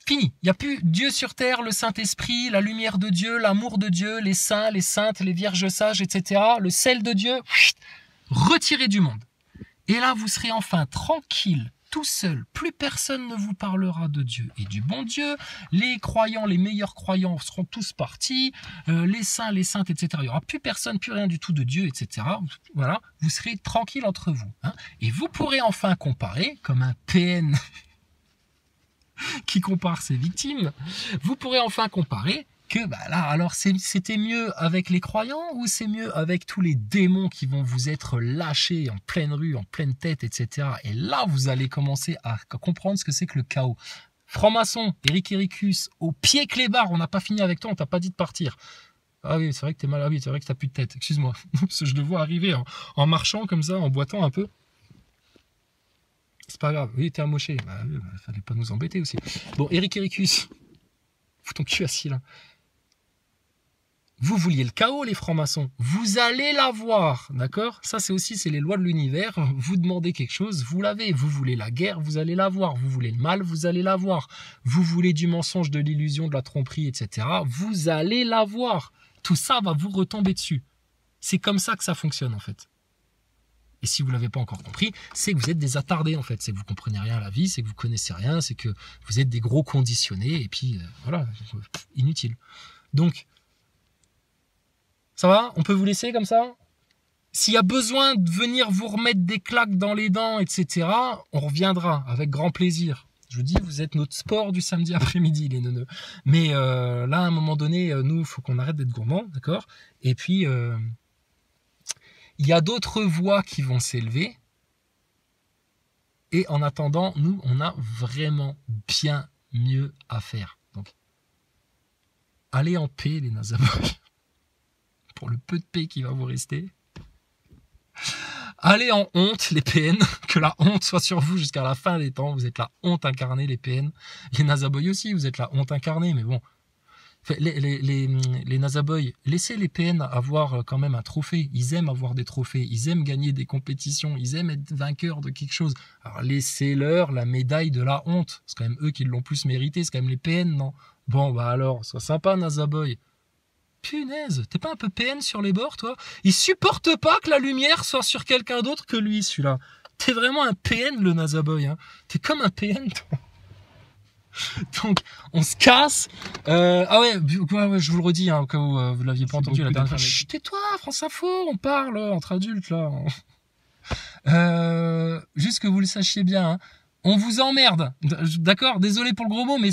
fini. Il n'y a plus Dieu sur terre, le Saint-Esprit, la lumière de Dieu, l'amour de Dieu, les saints, les saintes, les vierges sages, etc. Le sel de Dieu, retiré du monde. Et là, vous serez enfin tranquille, tout seul. Plus personne ne vous parlera de Dieu et du bon Dieu. Les croyants, les meilleurs croyants seront tous partis. Les saints, les saintes, etc. Il n'y aura plus personne, plus rien du tout de Dieu, etc. Voilà, vous serez tranquille entre vous. Hein. Et vous pourrez enfin comparer, comme un PN qui compare ses victimes, vous pourrez enfin comparer que là, alors c'était mieux avec les croyants ou c'est mieux avec tous les démons qui vont vous être lâchés en pleine rue, en pleine tête, etc. Et là, vous allez commencer à comprendre ce que c'est que le chaos. Franc-maçon, Eric Ericus, au pied clébard, on n'a pas fini avec toi, on t'a pas dit de partir. Ah oui, c'est vrai que t'es mal habillé, c'est vrai que t'as plus de tête, excuse-moi. Je le vois arriver en marchant comme ça, en boitant un peu. C'est pas grave, oui, t'es amoché. Fallait pas nous embêter aussi. Bon, Eric Ericus, fous ton cul assis là. Vous vouliez le chaos, les francs-maçons. Vous allez l'avoir, d'accord? Ça, c'est les lois de l'univers. Vous demandez quelque chose, vous l'avez. Vous voulez la guerre, vous allez l'avoir. Vous voulez le mal, vous allez l'avoir. Vous voulez du mensonge, de l'illusion, de la tromperie, etc. Vous allez l'avoir. Tout ça va vous retomber dessus. C'est comme ça que ça fonctionne, en fait. Et si vous ne l'avez pas encore compris, c'est que vous êtes des attardés, en fait. C'est que vous ne comprenez rien à la vie, c'est que vous ne connaissez rien, c'est que vous êtes des gros conditionnés, et puis, voilà, inutile. Donc, ça va? On peut vous laisser comme ça? S'il y a besoin de venir vous remettre des claques dans les dents, etc., on reviendra avec grand plaisir. Je vous dis, vous êtes notre sport du samedi après-midi, les neuneux. Mais là, à un moment donné, nous, il faut qu'on arrête d'être gourmands, d'accord? Et puis, il y a d'autres voix qui vont s'élever. Et en attendant, nous, on a vraiment bien mieux à faire. Donc, allez en paix, les Nazaboy. Pour le peu de paix qui va vous rester. Allez en honte, les PN, que la honte soit sur vous jusqu'à la fin des temps. Vous êtes la honte incarnée, les PN. Les Nazaboy aussi, vous êtes la honte incarnée, mais bon. Les Nazaboy, laissez les PN avoir quand même un trophée. Ils aiment avoir des trophées, ils aiment gagner des compétitions, ils aiment être vainqueurs de quelque chose. Alors laissez-leur la médaille de la honte. C'est quand même eux qui l'ont plus mérité, c'est quand même les PN, non? Bon, bah alors, sois sympa, Nazaboy. Punaise, t'es pas un peu PN sur les bords, toi? Il supporte pas que la lumière soit sur quelqu'un d'autre que lui, celui-là. T'es vraiment un PN, le Nazaboy, hein. T'es comme un PN, toi. Donc, on se casse. Ah ouais, je vous le redis, hein, au cas où vous l'aviez pas entendu la dernière fois. Chut, tais-toi, France Info, on parle entre adultes, là. Juste que vous le sachiez bien, hein. On vous emmerde, d'accord? Désolé pour le gros mot, mais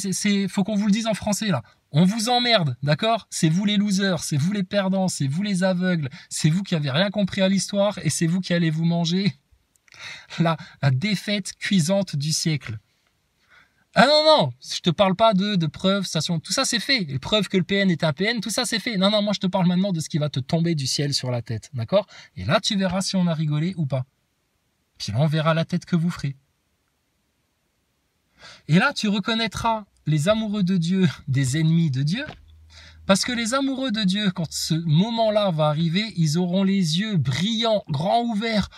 faut qu'on vous le dise en français, là. On vous emmerde, d'accord? C'est vous les losers, c'est vous les perdants, c'est vous les aveugles, c'est vous qui avez rien compris à l'histoire et c'est vous qui allez vous manger la défaite cuisante du siècle. Ah non, non, je te parle pas de preuves, station, tout ça c'est fait. Les preuves que le PN est un PN, tout ça c'est fait. Non, non, moi je te parle maintenant de ce qui va te tomber du ciel sur la tête, d'accord? Et là tu verras si on a rigolé ou pas. Puis là on verra la tête que vous ferez. Et là tu reconnaîtras les amoureux de Dieu des ennemis de Dieu. Parce que les amoureux de Dieu, quand ce moment-là va arriver, ils auront les yeux brillants, grands ouverts.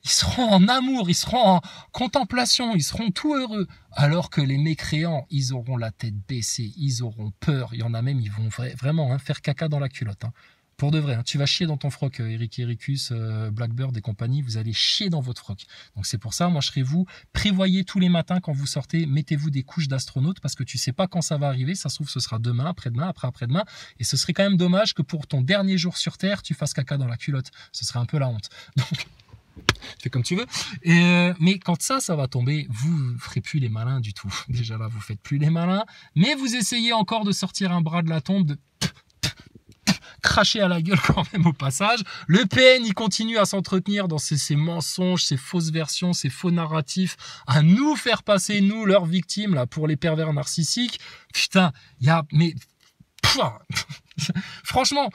Ils seront en amour, ils seront en contemplation, ils seront tout heureux. Alors que les mécréants, ils auront la tête baissée, ils auront peur. Il y en a même, ils vont vraiment faire caca dans la culotte. Hein. Pour de vrai, hein. Tu vas chier dans ton froc, Eric Ericus, Blackbird et compagnie, vous allez chier dans votre froc. Donc c'est pour ça, moi je serai vous, prévoyez tous les matins quand vous sortez, mettez-vous des couches d'astronaute parce que tu sais pas quand ça va arriver, ça se trouve ce sera demain, après-demain, après-après-demain, et ce serait quand même dommage que pour ton dernier jour sur Terre, tu fasses caca dans la culotte. Ce serait un peu la honte. Donc... fais comme tu veux. Mais quand ça va tomber, vous ferez plus les malins du tout. Déjà là, vous faites plus les malins. Mais vous essayez encore de sortir un bras de la tombe, de cracher à la gueule quand même au passage. Le PN, il continue à s'entretenir dans ces mensonges, ces fausses versions, ces faux narratifs, à nous faire passer, nous, leurs victimes, là, pour les pervers narcissiques. Putain, mais... franchement...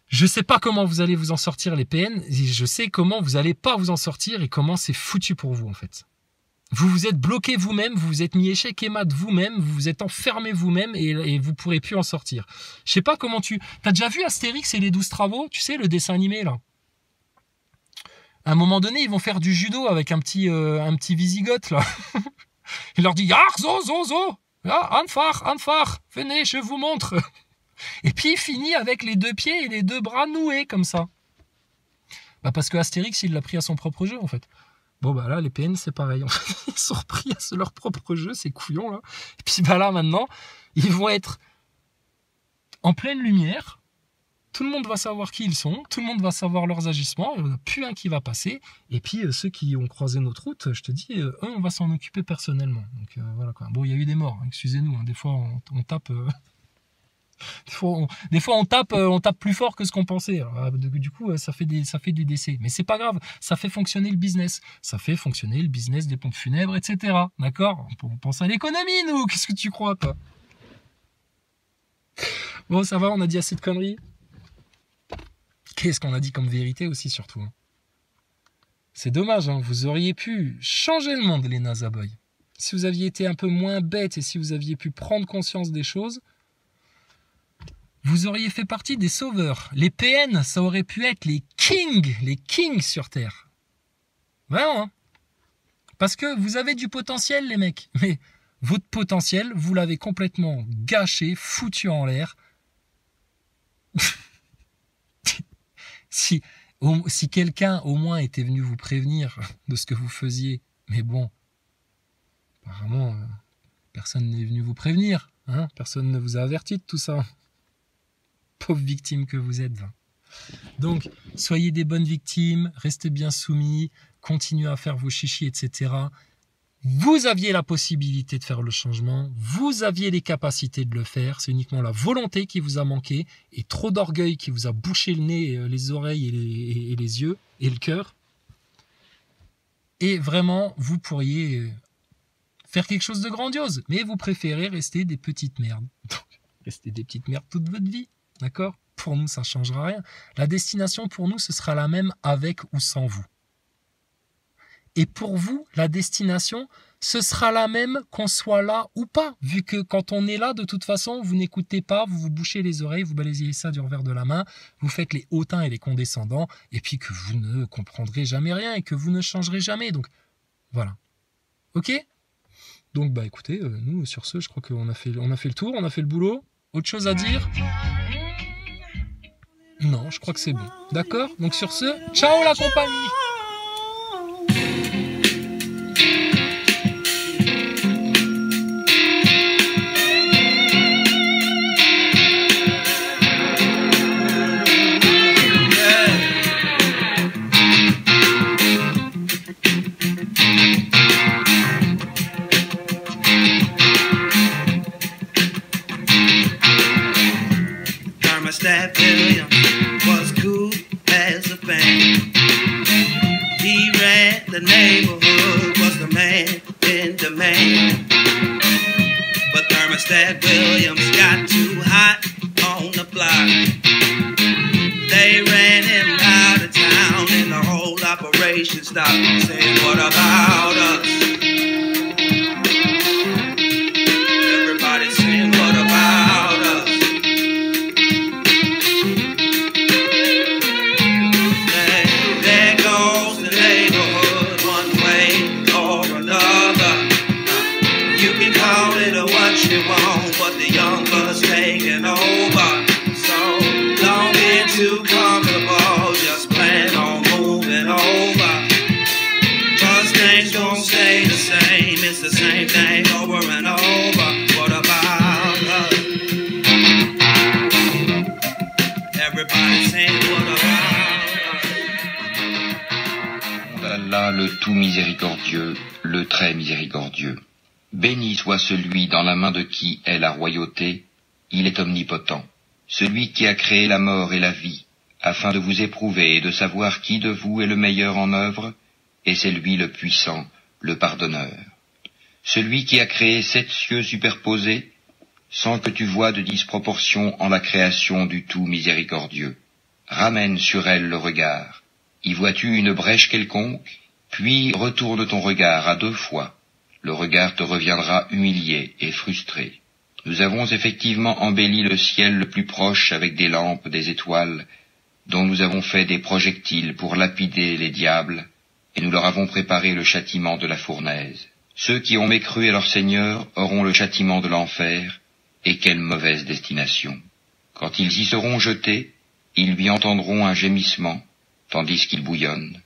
je sais pas comment vous allez vous en sortir les PN, je sais comment vous allez pas vous en sortir et comment c'est foutu pour vous en fait. Vous vous êtes bloqué vous-même, vous vous êtes mis échec et mat vous-même, vous vous êtes enfermé vous-même et vous pourrez plus en sortir. Je sais pas comment t'as déjà vu Astérix et les 12 travaux, tu sais, le dessin animé là? À un moment donné, ils vont faire du judo avec un petit Visigoth là. Il leur dit « Ah, zo, ah, anfar, venez, je vous montre !» Et puis il finit avec les 2 pieds et les 2 bras noués comme ça. Bah parce que Astérix, il l'a pris à son propre jeu en fait. Bon bah là, les PN, c'est pareil. Ils sont repris à leur propre jeu, ces couillons là. Et puis bah là maintenant, ils vont être en pleine lumière. Tout le monde va savoir qui ils sont, tout le monde va savoir leurs agissements, il n'y en a plus un qui va passer. Et puis ceux qui ont croisé notre route, je te dis, eux, on va s'en occuper personnellement. Donc voilà quoi. Bon, il y a eu des morts, hein, excusez-nous, hein, des fois on tape... Des fois on tape plus fort que ce qu'on pensait. Alors, du coup, ça fait du décès. Mais c'est pas grave, ça fait fonctionner le business. Ça fait fonctionner le business des pompes funèbres, etc. D'accord? On pense à l'économie, nous. Qu'est-ce que tu crois, toi? Bon, ça va, on a dit assez de conneries. Qu'est-ce qu'on a dit comme vérité aussi, surtout? C'est dommage, hein, vous auriez pu changer le monde, les Nazaboy. Si vous aviez été un peu moins bête et si vous aviez pu prendre conscience des choses, vous auriez fait partie des sauveurs. Les PN, ça aurait pu être les kings sur Terre. Vraiment, hein. Parce que vous avez du potentiel, les mecs. Mais votre potentiel, vous l'avez complètement gâché, foutu en l'air. Si quelqu'un, au moins, était venu vous prévenir de ce que vous faisiez, mais bon, apparemment, personne n'est venu vous prévenir. Hein, personne ne vous a averti de tout ça. Pauvre victime que vous êtes. Donc, soyez des bonnes victimes, restez bien soumis, continuez à faire vos chichis, etc. Vous aviez la possibilité de faire le changement, vous aviez les capacités de le faire, c'est uniquement la volonté qui vous a manqué et trop d'orgueil qui vous a bouché le nez, les oreilles et les yeux et le cœur. Et vraiment, vous pourriez faire quelque chose de grandiose, mais vous préférez rester des petites merdes. Rester des petites merdes toute votre vie. D'accord? pour nous, ça ne changera rien. La destination, pour nous, ce sera la même avec ou sans vous. Et pour vous, la destination, ce sera la même qu'on soit là ou pas. Vu que quand on est là, de toute façon, vous n'écoutez pas, vous vous bouchez les oreilles, vous balayez ça du revers de la main, vous faites les hautains et les condescendants, et puis que vous ne comprendrez jamais rien et que vous ne changerez jamais. Donc, voilà. Ok ? Donc, bah écoutez, nous, sur ce, je crois qu'on a fait le tour, on a fait le boulot. Autre chose à dire ? Non, je crois que c'est bon. D'accord ? Donc sur ce, ciao la compagnie ! Thermostat Williams was cool as a fan. He ran the neighborhood, was the man in demand. But Thermostat Williams got too hot on the block. They ran him out of town and the whole operation stopped. Saying, what about us? Everybody saying, what about us? There goes the neighborhood one way or another. You can call it what you want, but the young blood's taking over. So don't get too comfortable, just plan on moving over. Cause things don't stay the same, it's the same thing over and over. What about us? Everybody's saying what about us? Allah, le tout miséricordieux, le très miséricordieux. Béni soit celui dans la main de qui est la royauté, il est omnipotent. Celui qui a créé la mort et la vie, afin de vous éprouver et de savoir qui de vous est le meilleur en œuvre, et c'est lui le puissant, le pardonneur. Celui qui a créé 7 cieux superposés, sans que tu vois de disproportion en la création du tout miséricordieux. Ramène sur elle le regard. Y vois-tu une brèche quelconque? Puis retourne ton regard à 2 fois. Le regard te reviendra humilié et frustré. Nous avons effectivement embelli le ciel le plus proche avec des lampes, des étoiles, dont nous avons fait des projectiles pour lapider les diables, et nous leur avons préparé le châtiment de la fournaise. Ceux qui ont mécru à leur Seigneur auront le châtiment de l'enfer, et quelle mauvaise destination. Quand ils y seront jetés, ils lui entendront un gémissement, tandis qu'ils bouillonnent.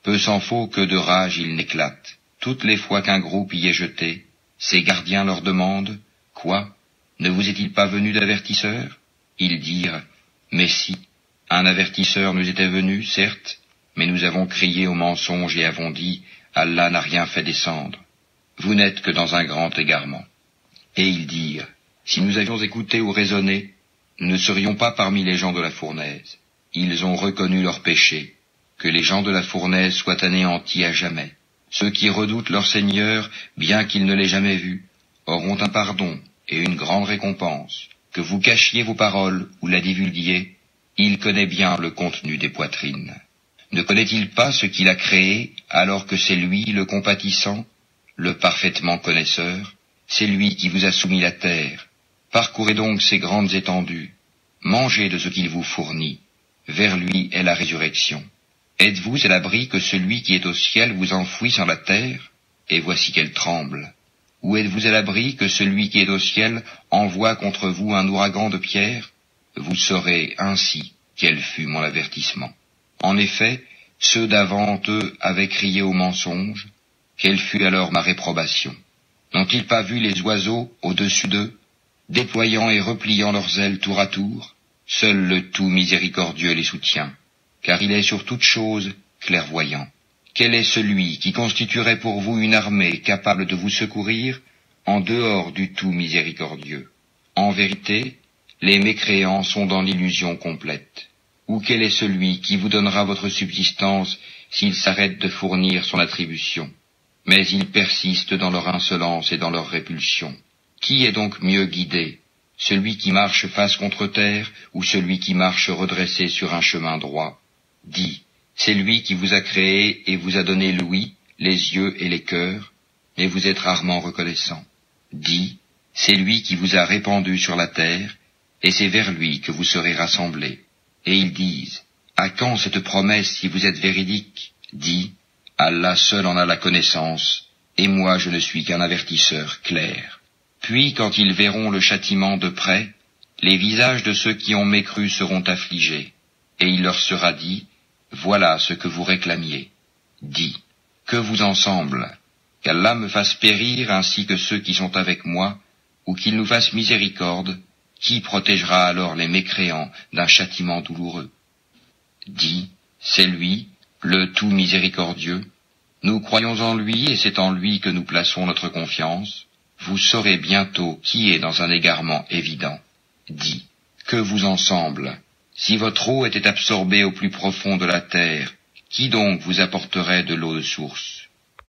Peu s'en faut que de rage ils n'éclatent. Toutes les fois qu'un groupe y est jeté, ses gardiens leur demandent « Quoi? Ne vous est-il pas venu d'avertisseur ?» Ils dirent « Mais si, un avertisseur nous était venu, certes, mais nous avons crié au mensonge et avons dit « Allah n'a rien fait descendre. Vous n'êtes que dans un grand égarement. » Et ils dirent « Si nous avions écouté ou raisonné, nous ne serions pas parmi les gens de la fournaise. » Ils ont reconnu leur péché. Que les gens de la fournaise soient anéantis à jamais. Ceux qui redoutent leur Seigneur, bien qu'ils ne l'aient jamais vu, auront un pardon et une grande récompense. Que vous cachiez vos paroles ou la divulguiez, il connaît bien le contenu des poitrines. Ne connaît-il pas ce qu'il a créé, alors que c'est lui le compatissant, le parfaitement connaisseur? C'est lui qui vous a soumis la terre. Parcourez donc ces grandes étendues. Mangez de ce qu'il vous fournit. Vers lui est la résurrection. Êtes-vous à l'abri que celui qui est au ciel vous enfouisse en la terre, et voici qu'elle tremble? Ou êtes-vous à l'abri que celui qui est au ciel envoie contre vous un ouragan de pierres? Vous saurez ainsi quel fut mon avertissement. En effet, ceux d'avant eux avaient crié au mensonge. Quelle fut alors ma réprobation? N'ont-ils pas vu les oiseaux au-dessus d'eux, déployant et repliant leurs ailes tour à tour? Seul le tout miséricordieux les soutient, car il est sur toute chose clairvoyant. Quel est celui qui constituerait pour vous une armée capable de vous secourir en dehors du tout miséricordieux? En vérité, les mécréants sont dans l'illusion complète. Ou quel est celui qui vous donnera votre subsistance s'il s'arrête de fournir son attribution? Mais ils persistent dans leur insolence et dans leur répulsion. Qui est donc mieux guidé? celui qui marche face contre terre ou celui qui marche redressé sur un chemin droit? Dis, c'est lui qui vous a créé et vous a donné l'ouïe, les yeux et les cœurs, mais vous êtes rarement reconnaissant. Dis, c'est lui qui vous a répandu sur la terre, et c'est vers lui que vous serez rassemblés. Et ils disent, à quand cette promesse si vous êtes véridique? Dis, Allah seul en a la connaissance, et moi je ne suis qu'un avertisseur clair. Puis quand ils verront le châtiment de près, les visages de ceux qui ont mécru seront affligés, et il leur sera dit, voilà ce que vous réclamiez. Dis, que vous en semble, qu'Allah me fasse périr ainsi que ceux qui sont avec moi, ou qu'il nous fasse miséricorde, qui protégera alors les mécréants d'un châtiment douloureux? Dis, c'est lui, le tout miséricordieux, nous croyons en lui et c'est en lui que nous plaçons notre confiance, vous saurez bientôt qui est dans un égarement évident. Dis, que vous en semble, si votre eau était absorbée au plus profond de la terre, qui donc vous apporterait de l'eau de source?